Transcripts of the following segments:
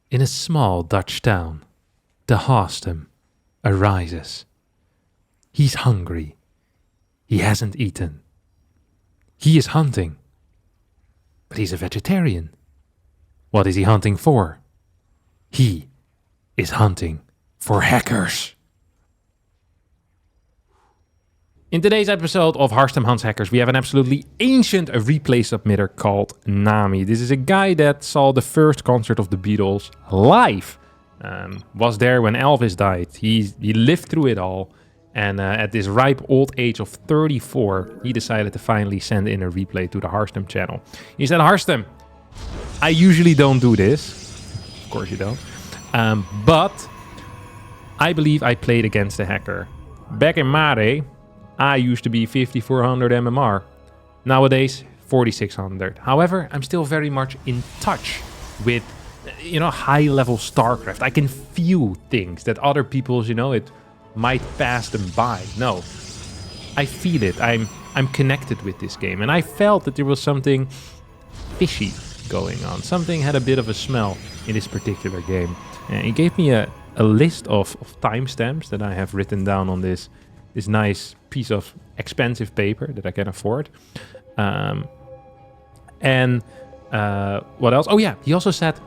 In a small Dutch town, the Harstem arises. He's hungry. He hasn't eaten. He is hunting. But he's a vegetarian. What is he hunting for? He is hunting for hackers. In today's episode of Harstem Hunts Hackers, we have an absolutely ancient replay submitter called Nami. This is a guy that saw the first concert of the Beatles live. Was there when Elvis died. He lived through it all. And at this ripe old age of 34, he decided to finally send in a replay to the Harstem channel. He said, Harstem, I usually don't do this. Of course you don't. But I believe I played against a hacker. Back in my day, I used to be 5400 MMR. Nowadays, 4600. However, I'm still very much in touch with, high-level StarCraft. I can feel things that other people's, it might pass them by. No, I feel it. I'm connected with this game. And I felt that there was something fishy going on. Something had a bit of a smell in this particular game. And he gave me a list of timestamps that I have written down on this nice piece of expensive paper that I can afford. What else? Oh yeah, he also said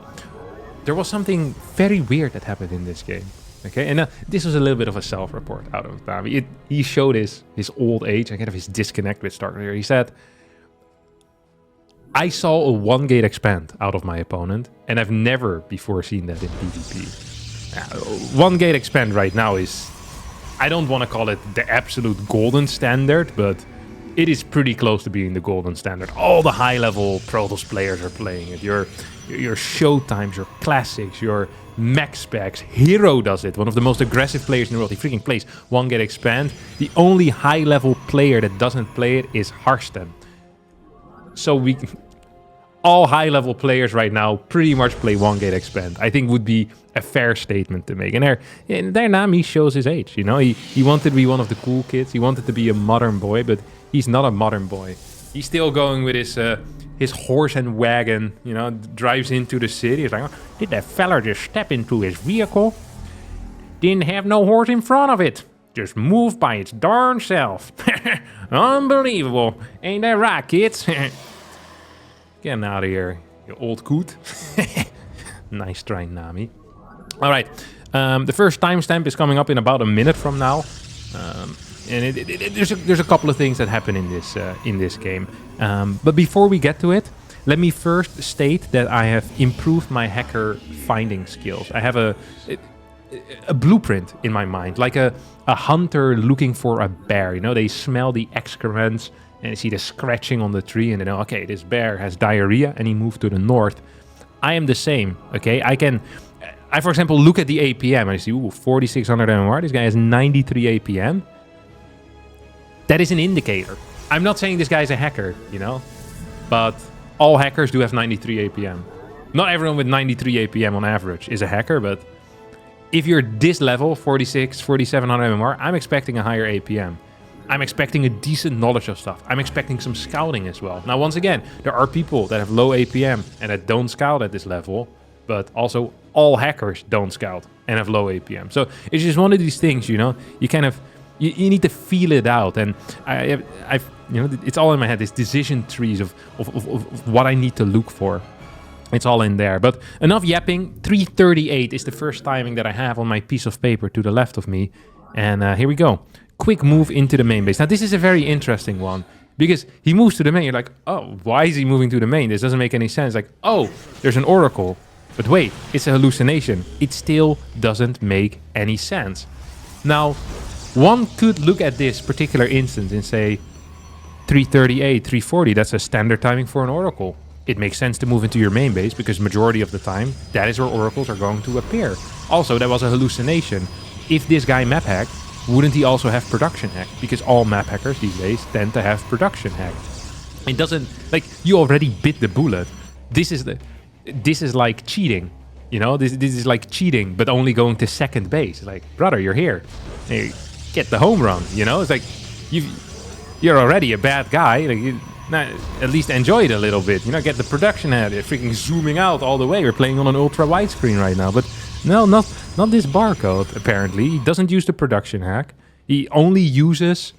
there was something very weird that happened in this game. Okay, and this was a little bit of a self-report out of Nami. He showed his old age and kind of his disconnect with StarCraft. He said, I saw a 1-gate expand out of my opponent, and I've never before seen that in PvP. 1-gate expand right now is, I don't want to call it the absolute golden standard, but it is pretty close to being the golden standard. All the high-level Protoss players are playing it. Your Showtimes, your Classics, your Max Specs. Hero does it. One of the most aggressive players in the world. He freaking plays 1-gate expand. The only high-level player that doesn't play it is Harstem. So all high-level players right now pretty much play 1-gate expand. I think would be a fair statement to make. And there Nami shows his age. He wanted to be one of the cool kids. He wanted to be a modern boy, but he's not a modern boy. He's still going with his horse and wagon. Drives into the city. He's like, oh, did that fella just step into his vehicle? Didn't have no horse in front of it. Just moved by its darn self. Unbelievable. Ain't that right, kids? Getting out of here, you old coot. Nice try, Nami. All right. The first timestamp is coming up in about a minute from now. And there's a couple of things that happen in this game. But before we get to it, let me first state that I have improved my hacker finding skills. I have a blueprint in my mind, like a hunter looking for a bear. They smell the excrements and see the scratching on the tree, and they know, okay, this bear has diarrhea and he moved to the north. I am the same, okay? I for example, look at the APM and I see, 4600 MMR. This guy has 93 APM. That is an indicator. I'm not saying this guy's a hacker, but all hackers do have 93 APM. Not everyone with 93 APM on average is a hacker, but if you're this level, 4700 MMR, I'm expecting a higher APM. I'm expecting a decent knowledge of stuff. I'm expecting some scouting as well. Now, once again, there are people that have low APM and that don't scout at this level, but also all hackers don't scout and have low APM. So it's just one of these things, you kind of, you need to feel it out. And I've it's all in my head, these decision trees of what I need to look for. It's all in there. But enough yapping. 338 is the first timing that I have on my piece of paper to the left of me. And here we go. Quick move into the main base. Now, this is a very interesting one because he moves to the main. You're like, oh, why is he moving to the main? This doesn't make any sense. Like, oh, there's an oracle. But wait, it's a hallucination. It still doesn't make any sense. Now, one could look at this particular instance and say 338, 340, that's a standard timing for an oracle. It makes sense to move into your main base because majority of the time, that is where oracles are going to appear. Also, that was a hallucination. If this guy map hacked, wouldn't he also have production hack? Because all map hackers these days tend to have production hack. It doesn't, like, you already bit the bullet. This is like cheating. This is like cheating, but only going to second base. It's like, brother, you're here. Hey, get the home run. It's like you're already a bad guy. Like, Now, at least enjoy it a little bit. You know, get the production at it, freaking zooming out all the way. We're playing on an ultra wide screen right now, but no, not this barcode. Apparently, he doesn't use the production hack. He only uses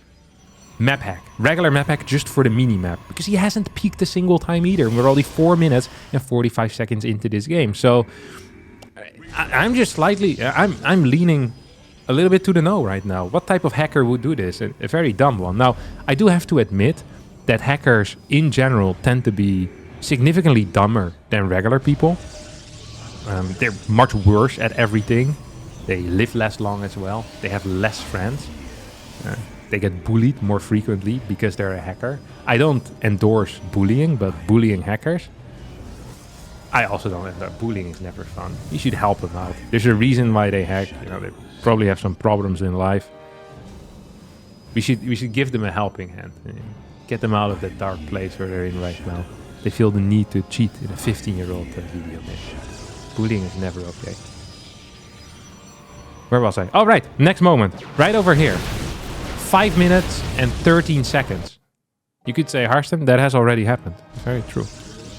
map hack, regular map hack, just for the mini map, because he hasn't peaked a single time either. And we're already 4 minutes and 45 seconds into this game, so I'm just slightly, I'm leaning a little bit to the no right now. What type of hacker would do this? A very dumb one. Now, I do have to admit that hackers in general tend to be significantly dumber than regular people. They're much worse at everything. They live less long as well. They have less friends. They get bullied more frequently because they're a hacker. I don't endorse bullying, but bullying hackers, I also don't endorse. Bullying is never fun. You should help them out. There's a reason why they hack. You know, they probably have some problems in life. We should give them a helping hand. Get them out of that dark place where they're in right now. They feel the need to cheat in a 15-year-old video game. Bullying is never okay. Where was I? Oh, right. Next moment. Right over here. 5 minutes and 13 seconds. You could say, Harstem, that has already happened. Very true.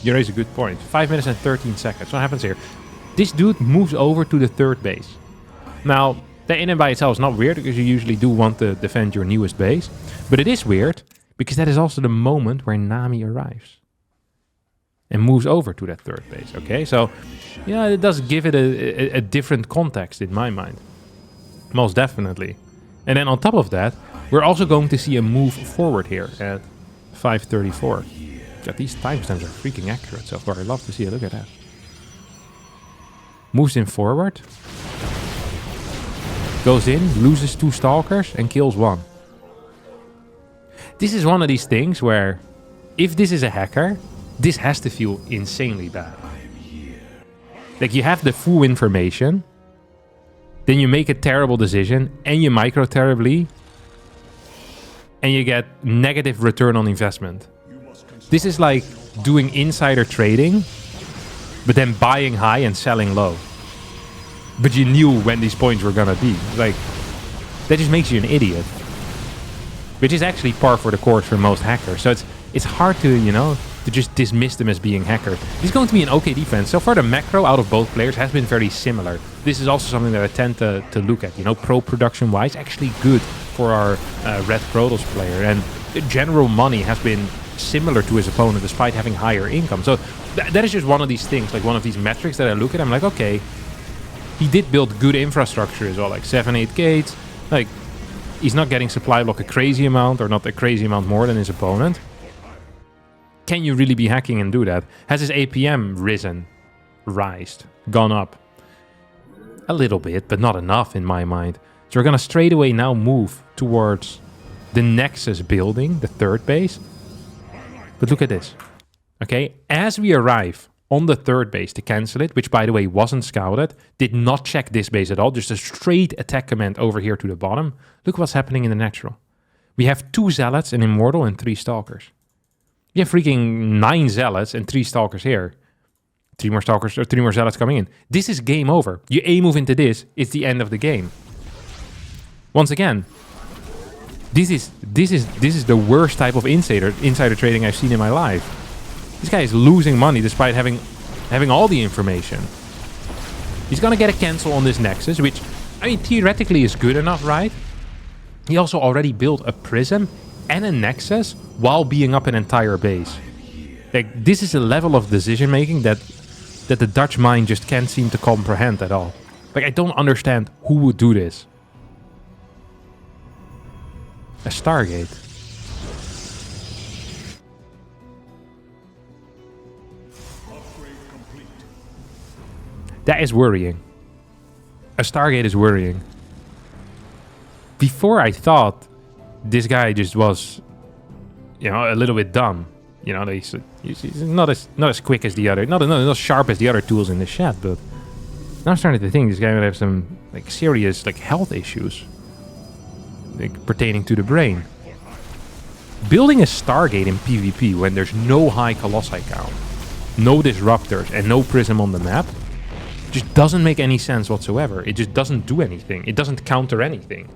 You raise a good point. 5 minutes and 13 seconds. What happens here? This dude moves over to the third base. Now, that in and by itself is not weird, because you usually do want to defend your newest base. But it is weird, because that is also the moment where Nami arrives. And moves over to that third base, okay? So, yeah, it does give it a different context in my mind. Most definitely. And then on top of that, we're also going to see a move forward here at 5:34. God, these timestamps are freaking accurate so far. I love to see it. Look at that. Moves in forward. Goes in, loses 2 stalkers, and kills 1. This is one of these things where, if this is a hacker, this has to feel insanely bad. Like, you have the full information, then you make a terrible decision, and you micro terribly, and you get negative return on investment. This is like doing insider trading, but then buying high and selling low. But you knew when these points were gonna be. Like, that just makes you an idiot. Which is actually par for the course for most hackers. So it's hard to, you know, to just dismiss them as being hackers. This is going to be an okay defense. So far, the macro out of both players has been very similar. This is also something that I tend to look at. You know, pro production-wise, actually good for our Red Protoss player. And the general money has been similar to his opponent despite having higher income. So that is just one of these things, like one of these metrics that I look at. I'm like, okay, he did build good infrastructure as well, like 7-8 gates. Like, he's not getting supply block a crazy amount, or not a crazy amount more than his opponent. Can you really be hacking and do that? Has his APM rised, gone up? A little bit, but not enough in my mind. So we're gonna straight away now move towards the Nexus building, the third base. But look at this. Okay, as we arrive on the third base to cancel it, which by the way wasn't scouted, did not check this base at all, just a straight attack command over here to the bottom. Look what's happening in the natural. We have 2 Zealots, an Immortal, and 3 Stalkers. We have freaking 9 Zealots and 3 Stalkers here. 3 more Stalkers, or 3 more Zealots coming in. This is game over. You A-move into this, it's the end of the game. Once again, this is the worst type of insider trading I've seen in my life. This guy is losing money despite having all the information. He's gonna get a cancel on this Nexus, which, I mean, theoretically is good enough, right? He also already built a Prism and a Nexus while being up an entire base. Like, this is a level of decision making that the Dutch mind just can't seem to comprehend at all. Like, I don't understand who would do this. A Stargate. That is worrying. A Stargate is worrying. Before I thought this guy just was, you know, a little bit dumb. You know, he's not as quick as the other, not as sharp as the other tools in the chat. But now I'm starting to think this guy might have some like serious like health issues, like pertaining to the brain. Building a Stargate in PvP when there's no high Colossi count, no disruptors, and no Prism on the map just doesn't make any sense whatsoever. It just doesn't do anything. It doesn't counter anything.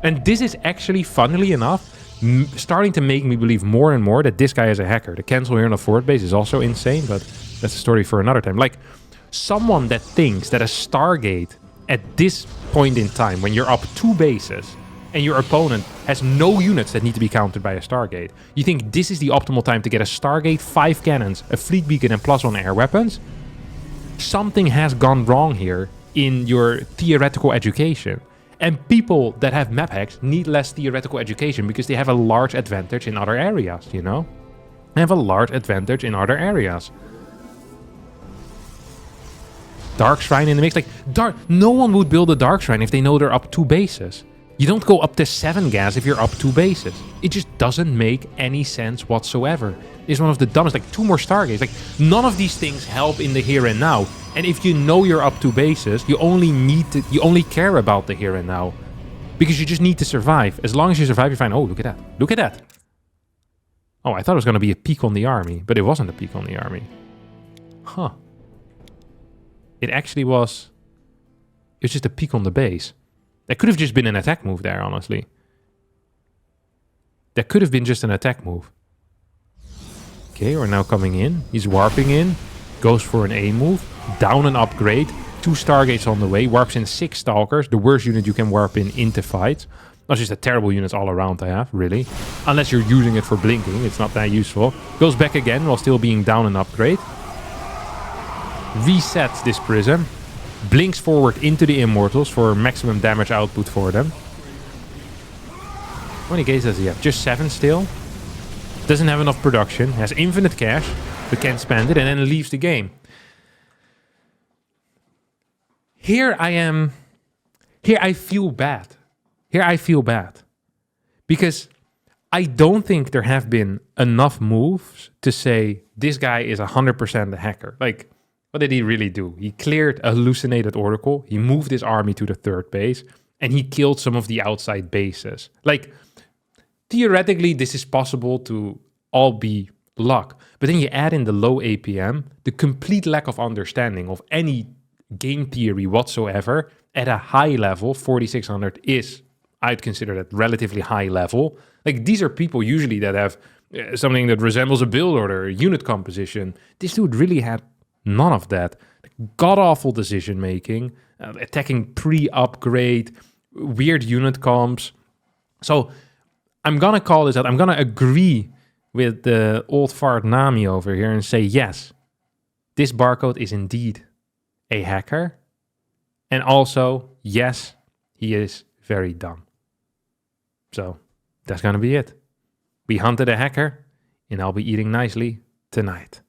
And this is actually, funnily enough, starting to make me believe more and more that this guy is a hacker. The cancel here on the forward base is also insane, but that's a story for another time. Like, someone that thinks that a Stargate at this point in time, when you're up 2 bases and your opponent has no units that need to be countered by a Stargate, you think this is the optimal time to get a Stargate, 5 cannons, a fleet beacon, and +1 air weapons? Something has gone wrong here in your theoretical education. And people that have map hacks need less theoretical education because they have a large advantage in other areas, you know? They have a large advantage in other areas. Dark Shrine in the mix. Like, no one would build a Dark Shrine if they know they're up 2 bases. You don't go up to 7 gas if you're up 2 bases. It just doesn't make any sense whatsoever. It's one of the dumbest, like 2 more Stargates. Like, none of these things help in the here and now. And if you know you're up 2 bases, you only care about the here and now. Because you just need to survive. As long as you survive, you're fine. Oh, look at that. Look at that. Oh, I thought it was going to be a peek on the army, but it wasn't a peek on the army. Huh. It actually was... It was just a peek on the base. That could have just been an attack move there, honestly. That could have been just an attack move. Okay, we're now coming in. He's warping in. Goes for an A move. Down an upgrade. 2 Stargates on the way. Warps in 6 Stalkers. The worst unit you can warp into fights. That's just a terrible unit all around to have, really. Unless you're using it for blinking. It's not that useful. Goes back again while still being down an upgrade. Resets this prism. Blinks forward into the Immortals for maximum damage output for them. How many gates does he have? Just 7 still. Doesn't have enough production. Has infinite cash, but can't spend it, and then leaves the game. Here I feel bad. Here I feel bad. Because I don't think there have been enough moves to say this guy is 100% a hacker. Like, what did he really do? He cleared a hallucinated oracle. He moved his army to the 3rd base. And he killed some of the outside bases. Like, theoretically, this is possible to all be luck. But then you add in the low APM, the complete lack of understanding of any game theory whatsoever. At a high level, 4600 is, I'd consider that relatively high level. Like, these are people usually that have something that resembles a build order, a unit composition. This dude really had none of that. God-awful decision-making, attacking pre-upgrade, weird unit comps. So I'm going to call this out. I'm going to agree with the old fart Nami over here and say, yes, this barcode is indeed a hacker. And also, yes, he is very dumb. So that's going to be it. We hunted a hacker, and I'll be eating nicely tonight.